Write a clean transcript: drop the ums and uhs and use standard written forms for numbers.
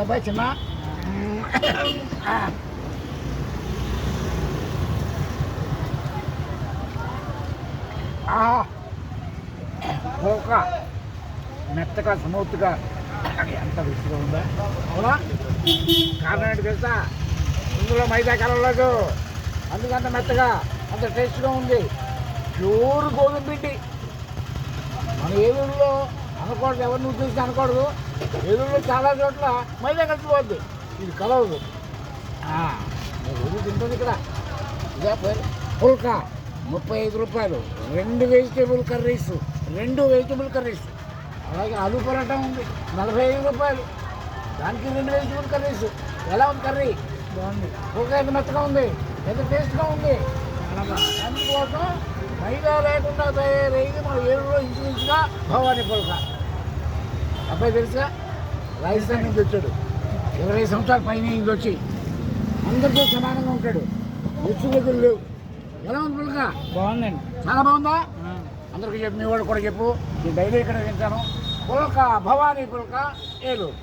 Baik cina. పోక మెత్తగా స్మూత్గా ఎంత రుచిగా ఉందా అవునా? కారణం ఏంటి తెలుసా? ఇందులో మైదా కలవలేదు, అందుకంత మెత్తగా అంత టేస్ట్గా ఉంది. ప్యూర్ గోధుమ పిండి. మన ఏలూరులో అనకూడదు, ఎవరు నువ్వు చూసి అనకూడదు. ఏలూరులో చాలా చోట్ల మైదా కలిసిపోద్ది, ఇది కలవదు. రోజు తింటుంది ఇక్కడ. ఇదే పేరు పుల్కా. 35 రూపాయలు 2 వెజిటేబుల్ కర్రీస్, 2 వెజిటేబుల్ కర్రీస్. అలాగే ఆలూ పరోటా ఉంది 45 రూపాయలు, దానికి 2 వెజిటేబుల్ కర్రీస్. ఎలా ఉంది కర్రీ? బాగుంది. పుల్కా ఎంత మెత్తగా ఉంది, ఎంత టేస్ట్గా ఉంది. అందుకోసం మైదా లేకుండా తయారయ్యి మన ఏరులో ఇంచుమించుగా భవానీ పుల్కా. అబ్బాయి తెలుసా, రాజస్థాన్ నుంచి వచ్చాడు. 20 సంవత్సరాల పైన నుంచి వచ్చి అందరితో సమానంగా ఉంటాడు. ముచ్చుగదులు లేవు. ఎలా ఉంది పుల్కా? బాగుందండి, చాలా బాగుందా? అందరికీ చెప్పు, మీ వాడు కూడా చెప్పు. నేను డైలీ ఇక్కడ తింటాను. పుల్కా, భవానీ పుల్కా, ఏలూరు.